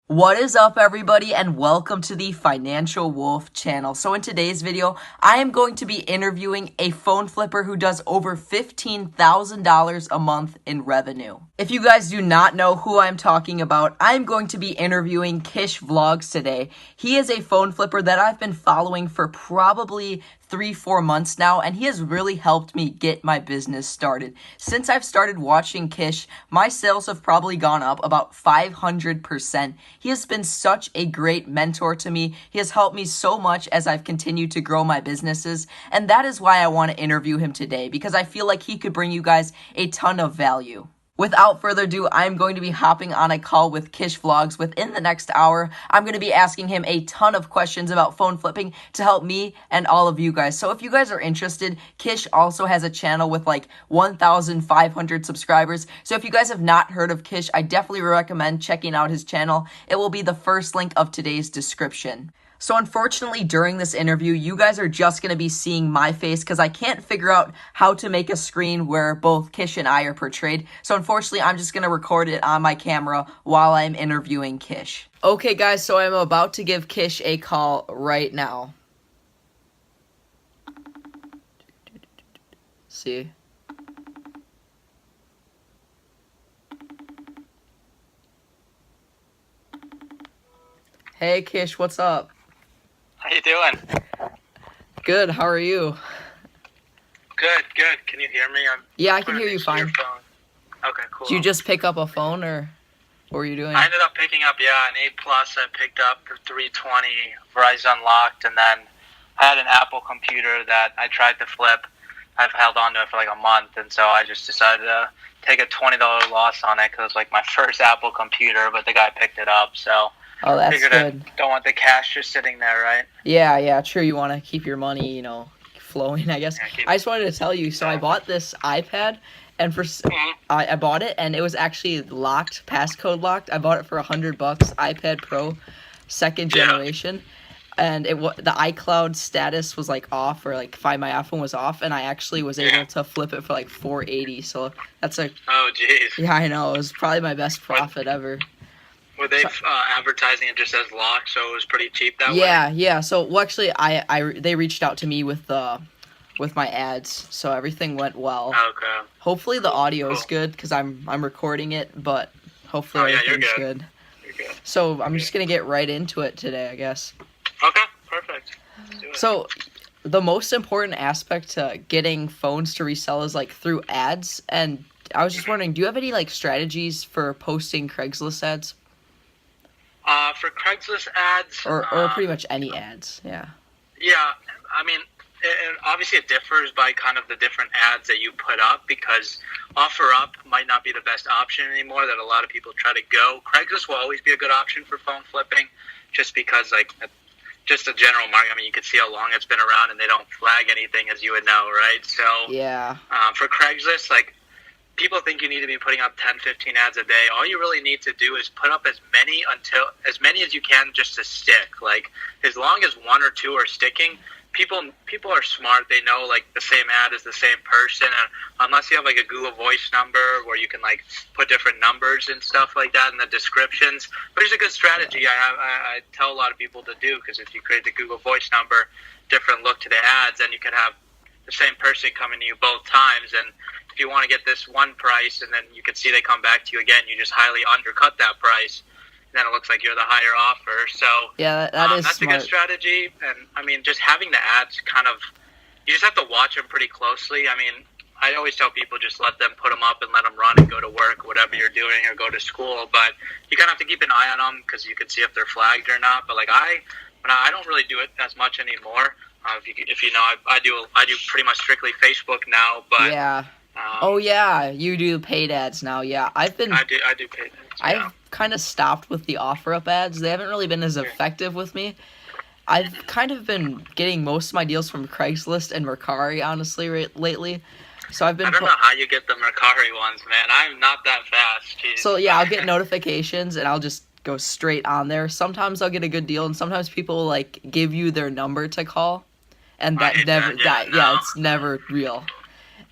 What is up, everybody, and welcome to the Financial Wolf channel. So in today's video, I am going to be interviewing a phone flipper who does over $15,000 a month in revenue. If you guys do not know who I'm talking about, I'm going to be interviewing Kish Vlogs today. He is a phone flipper that I've been following for probably 3-4 months now, and he has really helped me get my business started. Since I've started watching Kish, my sales have probably gone up about 500%. He has been such a great mentor to me. He has helped me so much as I've continued to grow my businesses, and that is why I want to interview him today, because I feel like he could bring you guys a ton of value. Without further ado, I'm going to be hopping on a call with Kish Vlogs within the next hour. I'm going to be asking him a ton of questions about phone flipping to help me and all of you guys. So if you guys are interested, Kish also has a channel with like 1,500 subscribers. So if you guys have not heard of Kish, I definitely recommend checking out his channel. It will be the first link of today's description. So unfortunately, during this interview, you guys are just going to be seeing my face because I can't figure out how to make a screen where both Kish and I are portrayed. So unfortunately, I'm just going to record it on my camera while I'm interviewing Kish. Okay, guys, so I'm about to give Kish a call right now. See? Hey, Kish, what's up? How you doing? Good, how are you? Good. Can you hear me? Yeah, I can hear you fine. Okay, cool. Did you just pick up a phone, or what were you doing? I ended up picking up, an 8 Plus I picked up for $320, Verizon Unlocked, and then I had an Apple computer that I tried to flip. I've held on to it for like a month, and so I just decided to take a $20 loss on it because it was like my first Apple computer, but the guy picked it up, so... Oh, that's figured good. I don't want the cash just sitting there, right? Yeah, true. You want to keep your money, flowing, I guess. Yeah, I just wanted to tell you, so I bought this iPad, and I bought it, and it was actually locked, passcode locked. I bought it for $100, iPad Pro, second generation, and the iCloud status was like off, or like Find My iPhone was off, and I actually was able to flip it for like $480. So that's a... Oh, jeez. Yeah, I know. It was probably my best profit ever. Were they advertising it just as locked, so it was pretty cheap that way? Yeah. So, well, actually, they reached out to me with my ads, so everything went well. Okay. Hopefully, the audio is good because I'm recording it, but hopefully everything's good. You're good. So I'm just gonna get right into it today, I guess. Okay, perfect. Let's do it. So, the most important aspect to getting phones to resell is like through ads, and I was just wondering, do you have any like strategies for posting Craigslist ads? For Craigslist ads... Or pretty much any ads, yeah. Yeah, I mean, obviously it differs by kind of the different ads that you put up, because OfferUp might not be the best option anymore that a lot of people try to go. Craigslist will always be a good option for phone flipping, just because, like, just a general market. I mean, you can see how long it's been around, and they don't flag anything, as you would know, right? So, yeah. For Craigslist, like, people think you need to be putting up 10, 15 ads a day. All you really need to do is put up as many as you can just to stick. Like, as long as one or two are sticking, people are smart. They know, like, the same ad is the same person. And unless you have, like, a Google Voice number where you can, like, put different numbers and stuff like that in the descriptions. But it's a good strategy I tell a lot of people to do, because if you create the Google Voice number, different look to the ads, then you can have the same person coming to you both times. And if you want to get this one price and then you can see they come back to you again, you just highly undercut that price, and then it looks like you're the higher offer. So yeah, that's smart. A good strategy. And I mean, just having the ads you just have to watch them pretty closely. I mean, I always tell people just let them put them up and let them run and go to work, whatever you're doing, or go to school. But you kind of have to keep an eye on them because you can see if they're flagged or not. But like I don't really do it as much anymore. If you know, I do pretty much strictly Facebook now. But yeah. Oh yeah, you do paid ads now. Yeah, I do paid ads. Yeah. I've kind of stopped with the OfferUp ads. They haven't really been as effective with me. I've kind of been getting most of my deals from Craigslist and Mercari, honestly, lately. So I've been. I don't know how you get the Mercari ones, man. I'm not that fast. Jeez. So yeah, I'll get notifications and I'll just go straight on there. Sometimes I'll get a good deal, and sometimes people will, like, give you their number to call, and it's never real.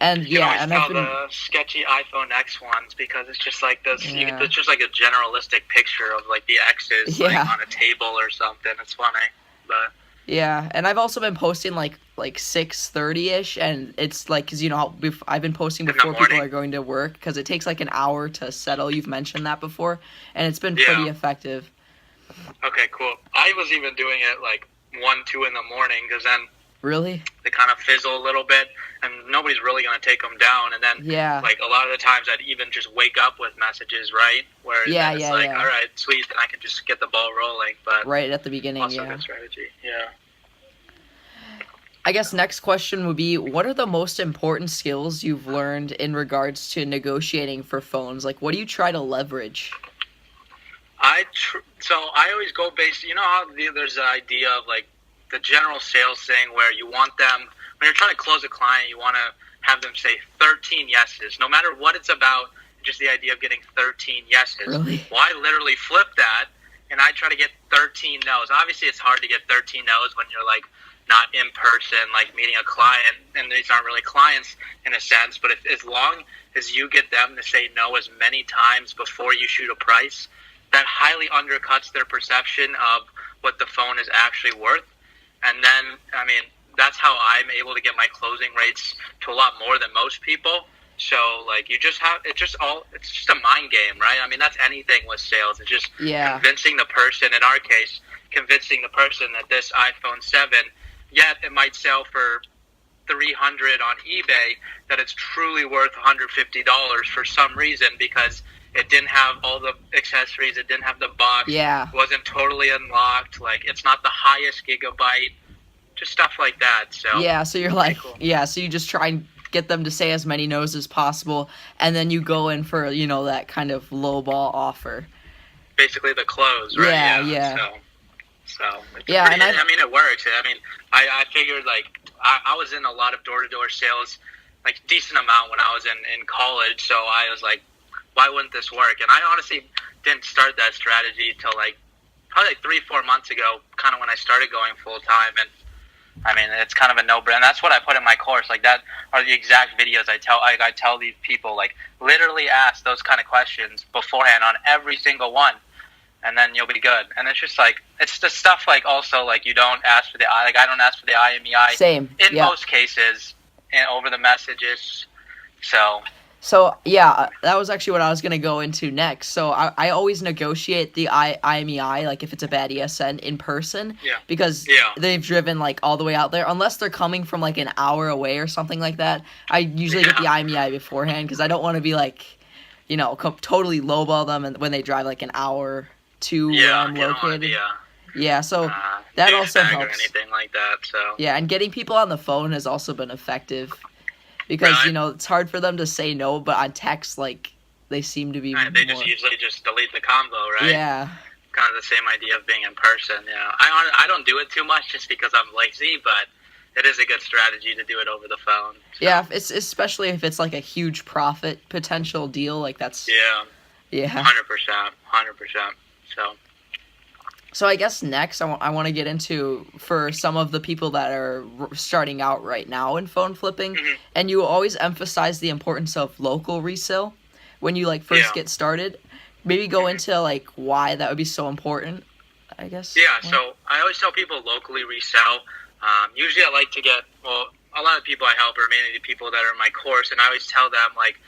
And You can always and tell I've been the sketchy iPhone X ones because it's just like this. Yeah. It's just like a generalistic picture of like the X's like Yeah. on a table or something. It's funny, but Yeah, and I've also been posting like 6:30ish, and it's like because how I've been posting In the before people morning. are going to work because it takes like an hour to settle. You've mentioned that before, and it's been Yeah. pretty effective. Okay, cool. I was even doing it like 1, 2 in the morning because then Really? they kind of fizzle a little bit, and nobody's really going to take them down. And then, Yeah. like, a lot of the times I'd even just wake up with messages, right? Where Yeah, then it's yeah, like, yeah. all right, sweet, then I can just get the ball rolling. But Right at the beginning, also yeah. good strategy, yeah. I guess next question would be, what are the most important skills you've learned in regards to negotiating for phones? Like, what do you try to leverage? So I always go based, how there's the idea of, like, the general sales thing where you want them, when you're trying to close a client, you want to have them say 13 yeses, no matter what it's about, just the idea of getting 13 yeses. Really? Well, I literally flip that, and I try to get 13 no's. Obviously, it's hard to get 13 no's when you're, like, not in person, like meeting a client, and these aren't really clients in a sense, but as long as you get them to say no as many times before you shoot a price, that highly undercuts their perception of what the phone is actually worth. And then, I mean, that's how I'm able to get my closing rates to a lot more than most people. So, like, it's just a mind game, right? I mean, that's anything with sales. It's just convincing the person, in our case, convincing the person that this iPhone 7, yet it might sell for $300 on eBay, that it's truly worth $150 for some reason because it didn't have all the accessories, it didn't have the box, Yeah. it wasn't totally unlocked, like, it's not the highest gigabyte, just stuff like that. So Yeah, so you're like, cool. so you just try and get them to say as many no's as possible, and then you go in for, that kind of lowball offer. Basically the close, right? Yeah. So and I mean, it works. I mean, I figured, like, I was in a lot of door-to-door sales, like, decent amount when I was in college, so I was like, why wouldn't this work? And I honestly didn't start that strategy till, like, probably like 3-4 months ago, kind of when I started going full-time, and I mean, it's kind of a no-brainer. And that's what I put in my course. Like, that are the exact videos I tell these people, like, literally ask those kind of questions beforehand on every single one, and then you'll be good. And it's just, like, it's the stuff, like, also, like, you don't ask for I don't ask for the IMEI. Same. In most cases, and over the messages. So, that was actually what I was going to go into next. So, I always negotiate the IMEI, like, if it's a bad ESN, in person. Yeah. Because they've driven, like, all the way out there. Unless they're coming from, like, an hour away or something like that. I usually get the IMEI beforehand because I don't want to be, like, totally lowball them and when they drive, like, an hour to where I'm located. So that also helps. Or anything like that, so. Yeah, and getting people on the phone has also been effective. Because, it's hard for them to say no, but on text, like, they seem to be They just usually just delete the combo, right? Yeah. Kind of the same idea of being in person, yeah. I don't do it too much just because I'm lazy, but it is a good strategy to do it over the phone. So. Yeah, especially if it's, like, a huge profit potential deal, like, that's... Yeah. 100%. So I guess next I want to get into, for some of the people that are starting out right now in phone flipping, and you always emphasize the importance of local resale when you, like, first get started. Maybe go into, like, why that would be so important, I guess. Yeah, so I always tell people locally resell. Usually I like to get, a lot of people I help are mainly the people that are in my course, and I always tell them, like,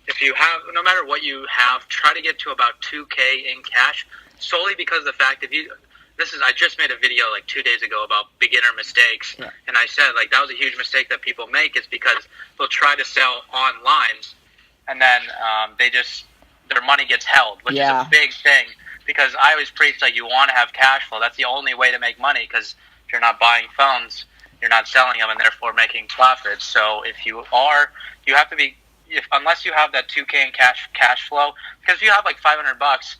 if you have, no matter what you have, try to get to about $2K in cash, solely because of the fact I just made a video like 2 days ago about beginner mistakes, and I said, like, that was a huge mistake that people make, is because they'll try to sell online, and then their money gets held, which is a big thing, because I always preach, like, you want to have cash flow. That's the only way to make money, because if you're not buying phones, you're not selling them, and therefore making profits. So if you have to be, unless you have that $2K in cash flow, because if you have like $500,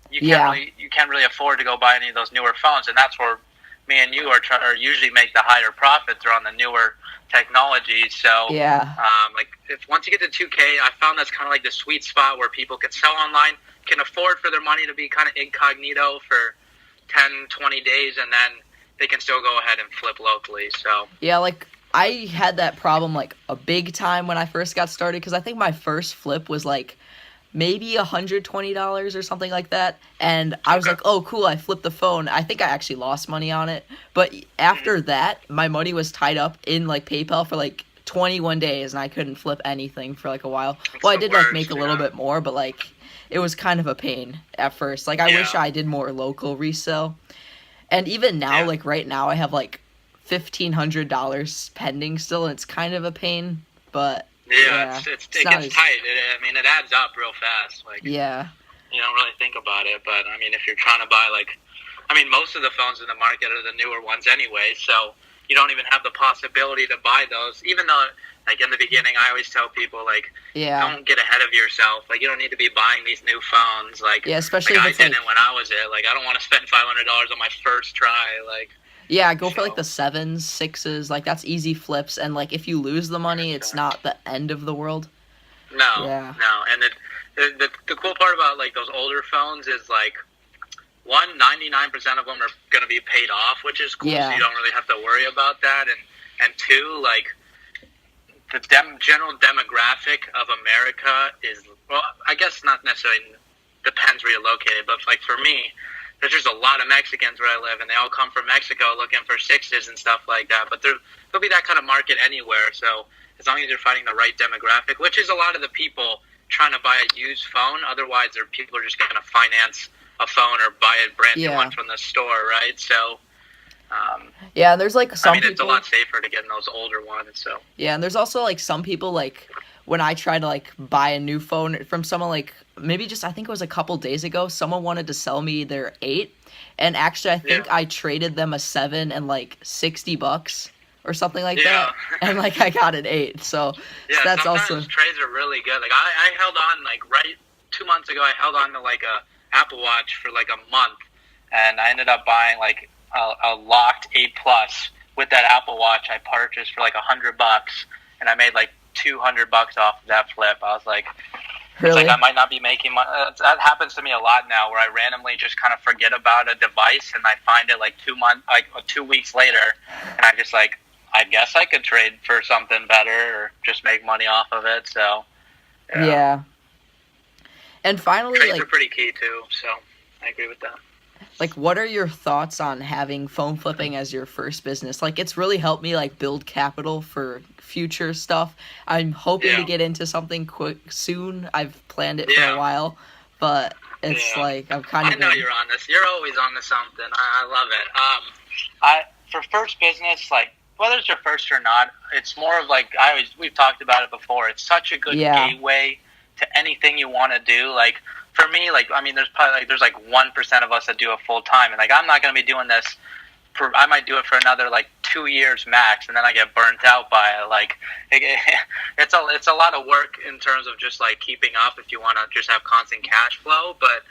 you can't really afford to go buy any of those newer phones, and that's where me and you are usually make the higher profits are on the newer technology. So like, if once you get to 2K, I found that's kind of like the sweet spot where people can sell online, can afford for their money to be kind of incognito for 10-20 days, and then they can still go ahead and flip locally. So like I had that problem like a big time when I first got started because I think my first flip was like maybe $120 or something like that. And I was Okay. like, oh, cool, I flipped the phone. I think I actually lost money on it. But after that, my money was tied up in like PayPal for like 21 days and I couldn't flip anything for like a while. It's Well, I the did like worst, make a little bit more, but like it was kind of a pain at first. Like I wish Yeah. I did more local resale. And even now, Yeah. like right now, I have like $1,500 pending still, and it's kind of a pain. But Yeah, yeah, it not gets as tight. I mean, it adds up real fast. Like, yeah. you don't really think about it, but I mean, if you're trying to buy most of the phones in the market are the newer ones anyway, so you don't even have the possibility to buy those. Even though, like in the beginning, I always tell people like, Yeah. don't get ahead of yourself. Like, you don't need to be buying these new phones. Like, Yeah, especially like if I it's like didn't when I was it. Like, I don't want to spend $500 on my first try. Like, yeah, go for like so the sevens, sixes, like that's easy flips, and like if you lose the money, it's sure. not the end of the world. No, Yeah. no, and the cool part about like those older phones is like 99% of them are going to be paid off, which is cool. Yeah. So you don't really have to worry about that. And two, like the general demographic of America is, well, I guess not necessarily, depends where you're located, but like for me, there's just a lot of Mexicans where I live, and they all come from Mexico looking for sixes and stuff like that. But there'll be that kind of market anywhere. So as long as you're finding the right demographic, which is a lot of the people trying to buy a used phone, otherwise people are just going to finance a phone or buy a brand new Yeah. one from the store, right? So, Yeah, and there's like some it's a people. lot safer to get in those older ones. So, Yeah, and there's also like some people like when I try to like buy a new phone from someone like maybe just I think it was a couple days ago, someone wanted to sell me their 8 and actually I think Yeah. I traded them a 7 and like $60 or something like Yeah. that. And like I got an 8. So yeah, that's sometimes also trades are really good. Like I held on like right 2 months ago. I held on to like a Apple Watch for like a month, and I ended up buying like a locked 8 Plus with that Apple Watch. I purchased for like $100, and I made like $200 off of that flip. I was like, really it's like I might not be making money. That happens to me a lot now, where I randomly just kind of forget about a device, and I find it like 2 weeks later, and I just like, I guess I could trade for something better or just make money off of it. So yeah. And finally, trades like are pretty key too. So I agree with that. like what are your thoughts on having phone flipping as your first business? Like it's really helped me like build capital for future stuff. I'm hoping to Yeah. get into something quick soon. I've planned it for Yeah. a while, but it's Yeah. like I'm kind I of know you're on this. You're always on to something. I love it. For first business, like whether it's your first or not, it's more of like we've talked about it before. It's such a good Yeah. gateway to anything you want to do. Like for me, like I mean, there's probably like 1% of us that do it full time, and like I'm not going to be doing this. I might do it for another like 2 years max, and then I get burnt out by it. Like it's a lot of work in terms of just like keeping up if you want to just have constant cash flow. But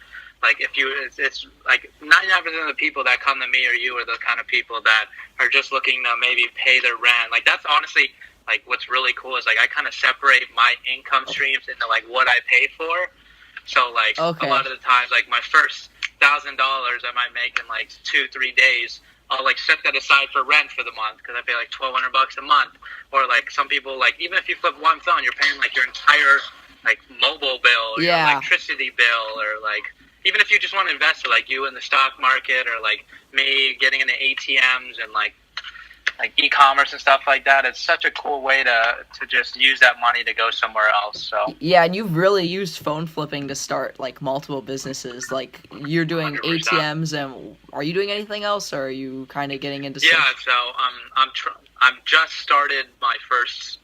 like it's like 99% of the people that come to me or you are the kind of people that are just looking to maybe pay their rent. Like that's honestly like what's really cool is like I kind of separate my income streams into like what I pay for. So like Okay. a lot of the times, like my first $1,000 I might make in like 2-3 days. I'll like set that aside for rent for the month because I pay like $1,200 a month. Or like some people, like even if you flip one phone, you're paying like your entire like mobile bill or Yeah. your electricity bill, or like even if you just want to invest, like you in the stock market, or like me getting into ATMs and like e-commerce and stuff like that. It's such a cool way to just use that money to go somewhere else. So yeah, and you've really used phone flipping to start like multiple businesses. Like you're doing 100%. ATMs, and are you doing anything else, or are you kind of getting into? yeah, so I'm just started my first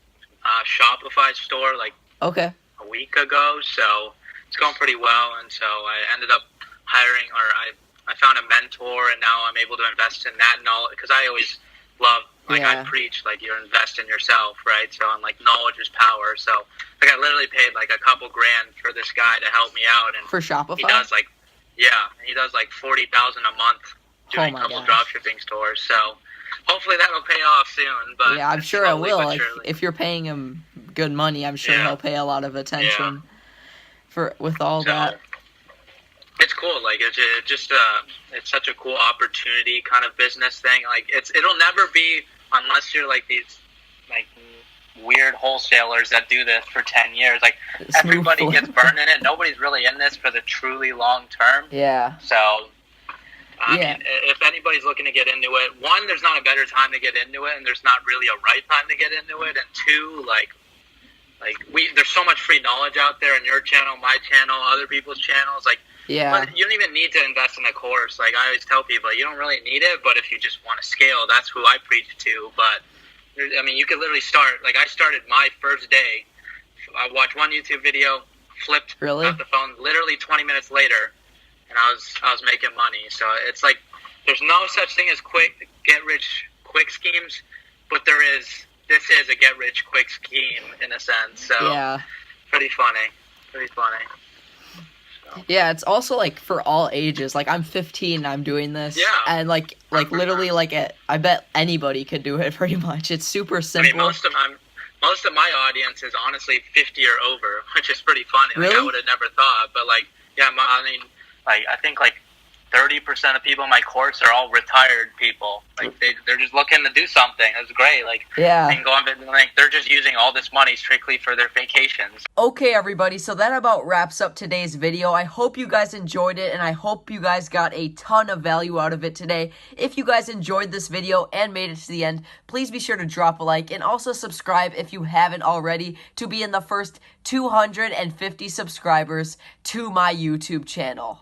Shopify store like Okay. a week ago, so it's going pretty well. And so I ended up hiring, or I found a mentor, and now I'm able to invest in that knowledge because I always love, like Yeah. I preach, like you invest in yourself, right? So I'm like, knowledge is power. So like I literally paid like a couple grand for this guy to help me out, and For Shopify? he does like, he does like 40,000 a month doing Oh a my couple gosh. drop shipping stores. So hopefully that'll pay off soon. But Yeah, I'm sure it slowly will. but Like surely. if you're paying him good money, I'm sure Yeah. he'll pay a lot of attention with all So, that. it's cool. Like it's just it's such a cool opportunity kind of business thing. Like it'll never be, unless you're like these weird wholesalers that do this for 10 years. Like, everybody gets burned in it. Nobody's really in this for the truly long term. Yeah. So, I mean, if anybody's looking to get into it, one, there's not a better time to get into it, and there's not really a right time to get into it. And two, there's so much free knowledge out there in your channel, my channel, other people's channels. Like, yeah, you don't even need to invest in a course. Like, I always tell people, you don't really need it, but if you just want to scale, that's who I preach to. But I mean, you could literally start. Like, I started my first day. I watched one YouTube video, flipped out the phone literally 20 minutes later, and I was making money. So it's like, there's no such thing as get rich quick schemes, but this is a get rich quick scheme in a sense. So yeah, pretty funny. So. Yeah, it's also like for all ages. Like, I'm 15, I'm doing this. Yeah. And like literally, I bet anybody could do it pretty much. It's super simple. I mean, most of my audience is honestly 50 or over, which is pretty funny. Like, really? I would have never thought, but I think 30% of people in my course are all retired people. Like, they're just looking to do something. It's great. Like, yeah. They can go on, they're just using all this money strictly for their vacations. Okay, everybody, so that about wraps up today's video. I hope you guys enjoyed it, and I hope you guys got a ton of value out of it today. If you guys enjoyed this video and made it to the end, please be sure to drop a like and also subscribe if you haven't already to be in the first 250 subscribers to my YouTube channel.